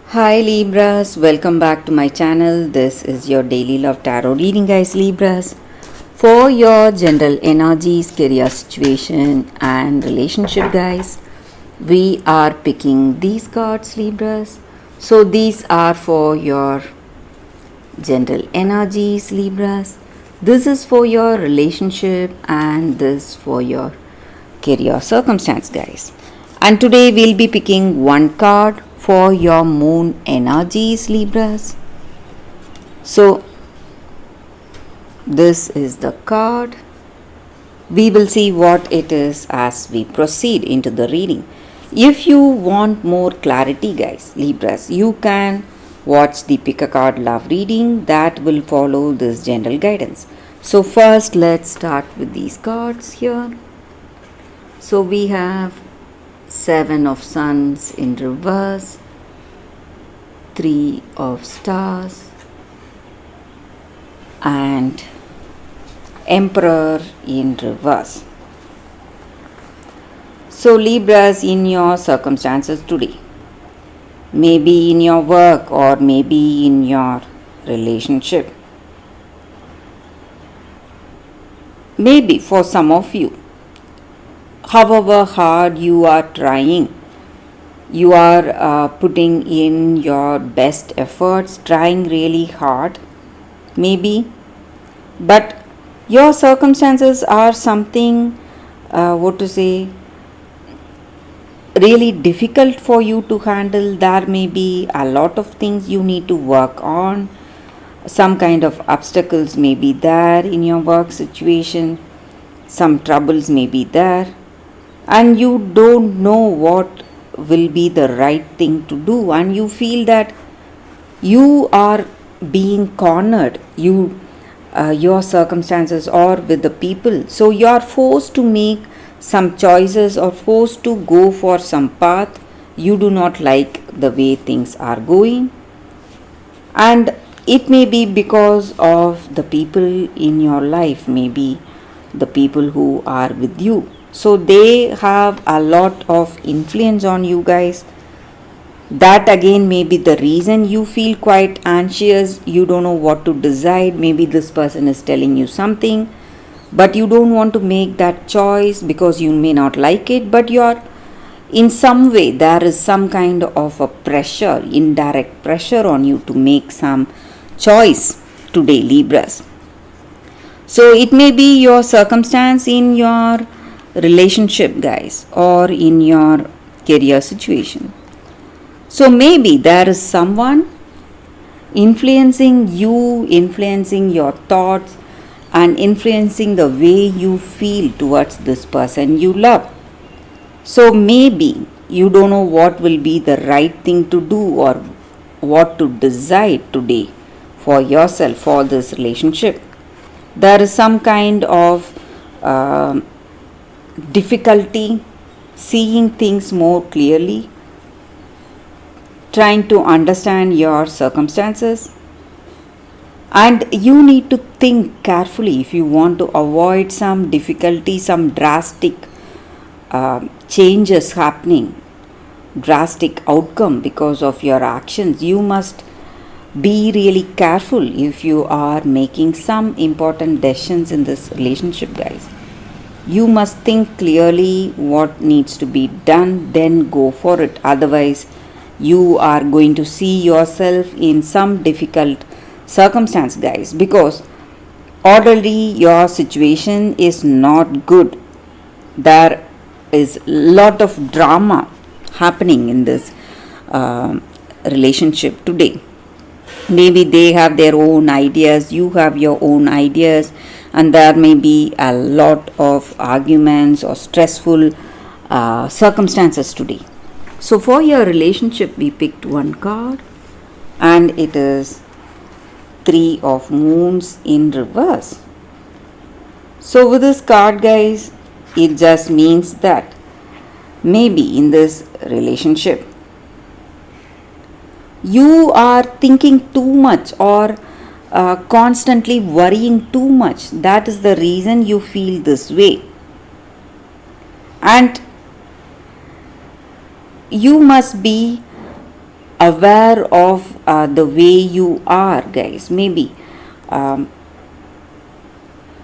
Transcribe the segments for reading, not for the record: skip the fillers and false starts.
Hi Libras, welcome back to my channel. This is your daily love tarot reading, guys. Libras, for your general energies, career situation, and relationship, guys. We are picking these cards, Libras. So these are for your general energies, Libras. This is for your relationship, and this for your career circumstance, guys. And today we'll be picking one card for your moon energies, Libras. So this is the card. We will see what it is as we proceed into the reading. If you want more clarity, guys, Libras, you can watch the pick a card love reading that will follow this general guidance. So first let's start with these cards here. So we have Seven of Suns in reverse, Three of Stars, and Emperor in reverse. So Libras, in your circumstances today, maybe in your work or maybe in your relationship, maybe for some of you, however hard you are trying, you are putting in your best efforts, trying really hard, maybe, but your circumstances are something, really difficult for you to handle. There may be a lot of things you need to work on. Some kind of obstacles may be there in your work situation, some troubles may be there, and you don't know what will be the right thing to do, and you feel that you are being cornered, your circumstances or with the people, so you are forced to make some choices or forced to go for some path. You do not like the way things are going, and it may be because of the people in your life, maybe the people who are with you, so they have a lot of influence on you, guys. That again may be the reason you feel quite anxious. You don't know what to decide. Maybe this person is telling you something, but you don't want to make that choice because you may not like it, but you are in some way, there is some kind of a pressure, indirect pressure on you to make some choice today, Libras. So it may be your circumstance in your relationship, guys, or in your career situation. So maybe there is someone influencing you, influencing your thoughts, and influencing the way you feel towards this person you love. So maybe you don't know what will be the right thing to do or what to decide today for yourself for this relationship. There is some kind of difficulty seeing things more clearly, trying to understand your circumstances, and you need to think carefully if you want to avoid some difficulty, some drastic changes happening, drastic outcome because of your actions. You must be really careful if you are making some important decisions in this relationship, guys. You must think clearly what needs to be done, then go for it. Otherwise, you are going to see yourself in some difficult circumstance, guys, because already your situation is not good. There is a lot of drama happening in this relationship today. Maybe they have their own ideas, you have your own ideas, and there may be a lot of arguments or stressful circumstances today. So for your relationship, we picked one card, and it is Three of Moons in reverse. So with this card, guys, it just means that maybe in this relationship you are thinking too much or constantly worrying too much. That is the reason you feel this way. And you must be aware of the way you are, guys. Maybe um,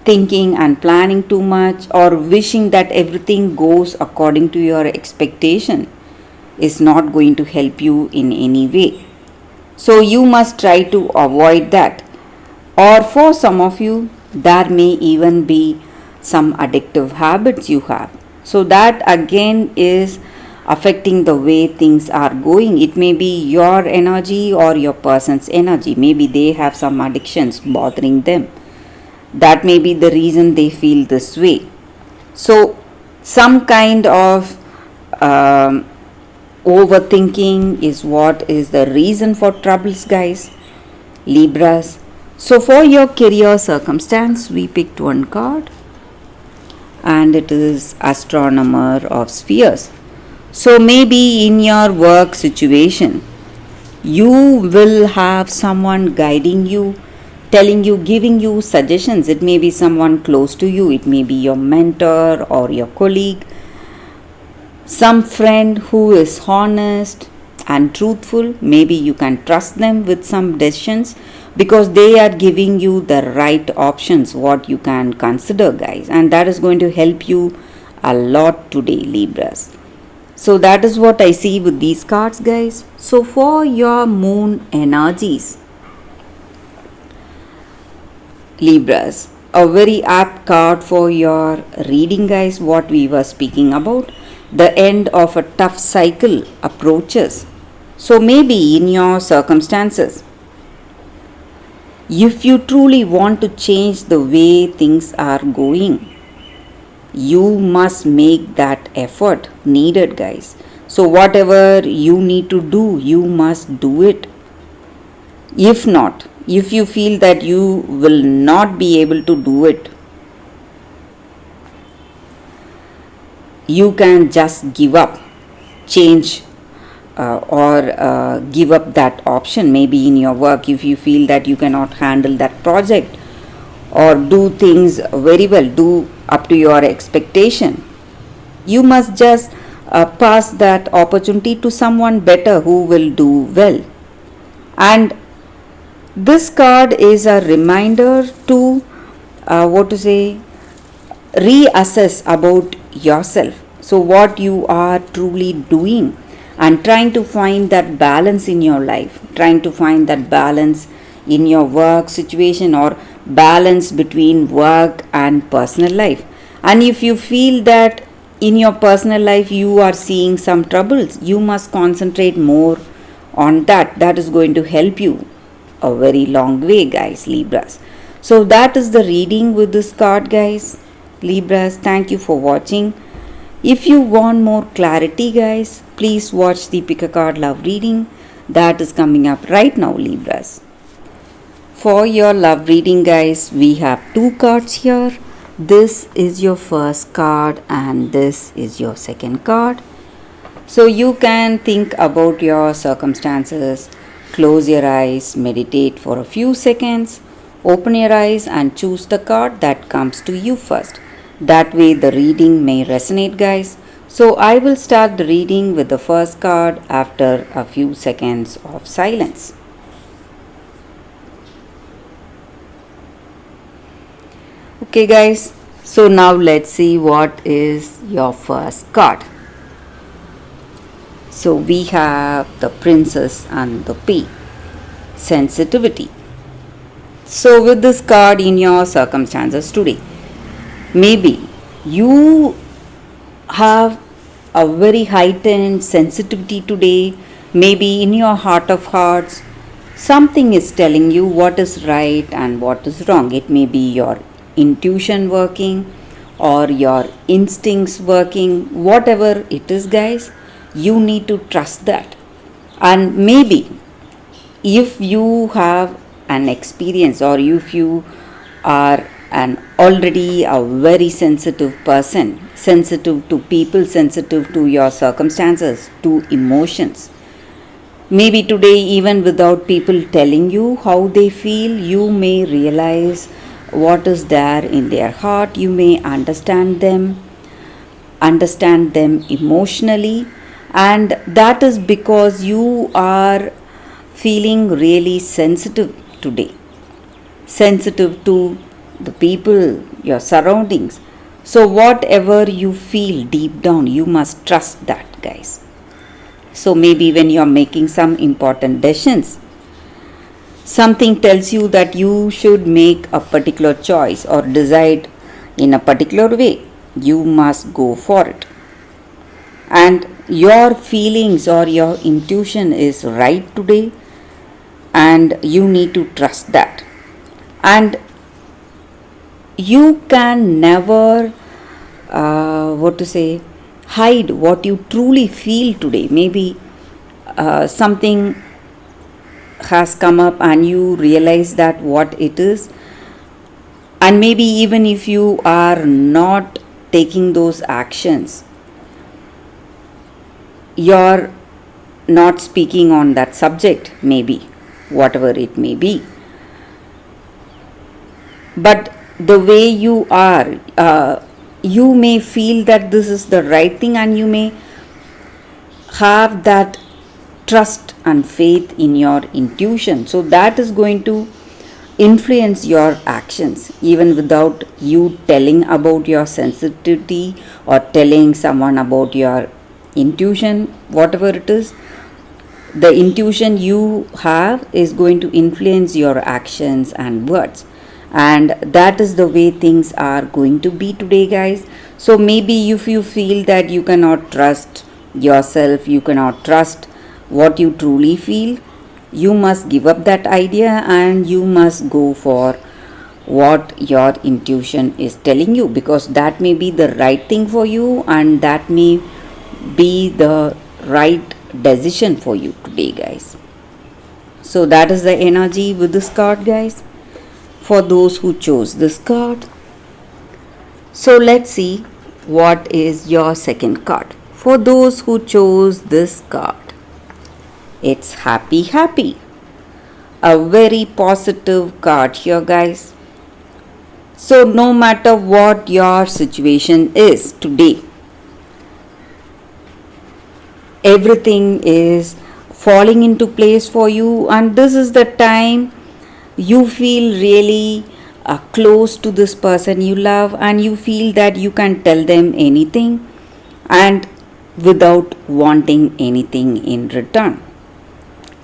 thinking and planning too much, or wishing that everything goes according to your expectation is not going to help you in any way. So you must try to avoid that. Or for some of you, there may even be some addictive habits you have. So that again is affecting the way things are going. It may be your energy or your person's energy. Maybe they have some addictions bothering them. That may be the reason they feel this way. So, some kind of um, overthinking is what is the reason for troubles, guys. Libras. So, for your career circumstance, we picked one card, and it is Astronomer of Spheres. So, maybe in your work situation, you will have someone guiding you, telling you, giving you suggestions. It may be someone close to you, it may be your mentor or your colleague, some friend who is honest and truthful. Maybe you can trust them with some decisions because they are giving you the right options, what you can consider, guys, and that is going to help you a lot today, Libras. So that is what I see with these cards, guys. So for your moon energies, Libras, a very apt card for your reading, guys, what we were speaking about. The end of a tough cycle approaches. So maybe in your circumstances, if you truly want to change the way things are going, you must make that effort needed, guys. So whatever you need to do, you must do it. If not, if you feel that you will not be able to do it, you can just give up, change, or give up that option. Maybe in your work, if you feel that you cannot handle that project or do things very well, do up to your expectation, you must just pass that opportunity to someone better who will do well. And this card is a reminder to what to say, reassess about yourself. So what you are truly doing, and trying to find that balance in your life, trying to find that balance in your work situation, or balance between work and personal life. And if you feel that in your personal life you are seeing some troubles, you must concentrate more on that. That is going to help you a very long way, guys, Libras. So that is the reading with this card, guys, Libras. Thank you for watching. If you want more clarity, guys, please watch the Pick a Card Love reading that is coming up right now, Libras. For your love reading, guys, we have two cards here. This is your first card and this is your second card. So you can think about your circumstances, close your eyes, meditate for a few seconds, open your eyes and choose the card that comes to you first. That way the reading may resonate, guys. So I will start the reading with the first card after a few seconds of silence. Okay, guys, so now let's see what is your first card. So we have the Princess and the P, sensitivity. So with this card in your circumstances today, maybe you have a very heightened sensitivity today. Maybe in your heart of hearts, something is telling you what is right and what is wrong. It may be your intuition working or your instincts working, whatever it is, guys, you need to trust that. And maybe if you have an experience, or if you are an already a very sensitive person, sensitive to people, sensitive to your circumstances, to emotions, maybe today, even without people telling you how they feel, you may realize what is there in their heart. You may understand them emotionally, and that is because you are feeling really sensitive today, sensitive to the people, your surroundings. So, whatever you feel deep down, you must trust that, guys. So, maybe when you're making some important decisions, something tells you that you should make a particular choice or decide in a particular way, you must go for it. And your feelings or your intuition is right today, and you need to trust that. And you can never, what to say, hide what you truly feel today. Maybe something has come up and you realize that what it is, and maybe even if you are not taking those actions, you're not speaking on that subject, maybe whatever it may be, but the way you are, you may feel that this is the right thing, and you may have that trust and faith in your intuition. So that is going to influence your actions even without you telling about your sensitivity or telling someone about your intuition, whatever it is. The intuition you have is going to influence your actions and words, and that is the way things are going to be today, guys. So maybe if you feel that you cannot trust yourself, you cannot trust what you truly feel, you must give up that idea and you must go for what your intuition is telling you, because that may be the right thing for you and that may be the right decision for you today, guys. So that is the energy with this card, guys, for those who chose this card. So let's see what is your second card. For those who chose this card, it's happy, happy. A very positive card here, guys. So no matter what your situation is today, everything is falling into place for you, and this is the time you feel really close to this person you love, and you feel that you can tell them anything and without wanting anything in return,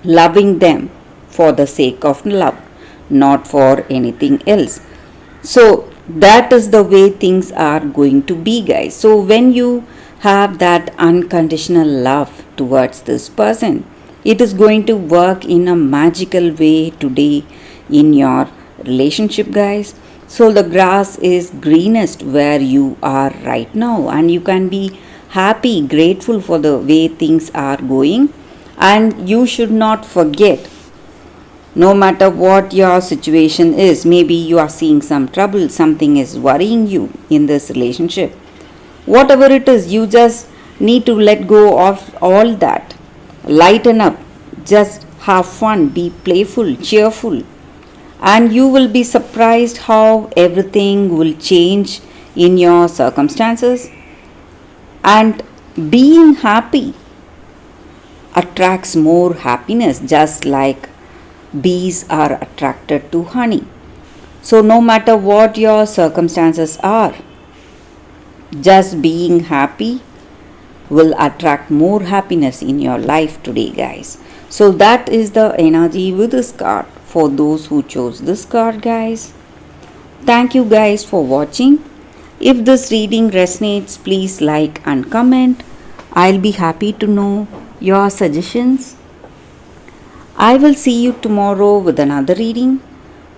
loving them for the sake of love, not for anything else. So that is the way things are going to be, guys. So when you have that unconditional love towards this person, it is going to work in a magical way today in your relationship, guys. So the grass is greenest where you are right now, and you can be happy, grateful for the way things are going. And you should not forget, no matter what your situation is, maybe you are seeing some trouble, something is worrying you in this relationship, whatever it is, you just need to let go of all that. Lighten up, just have fun, be playful, cheerful, and you will be surprised how everything will change in your circumstances. And being happy attracts more happiness, just like bees are attracted to honey. So no matter what your circumstances are, just being happy will attract more happiness in your life today, guys. So that is the energy with this card for those who chose this card, guys. Thank you guys for watching. If this reading resonates, please like and comment. I'll be happy to know your suggestions. I will see you tomorrow with another reading.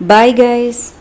Bye, guys.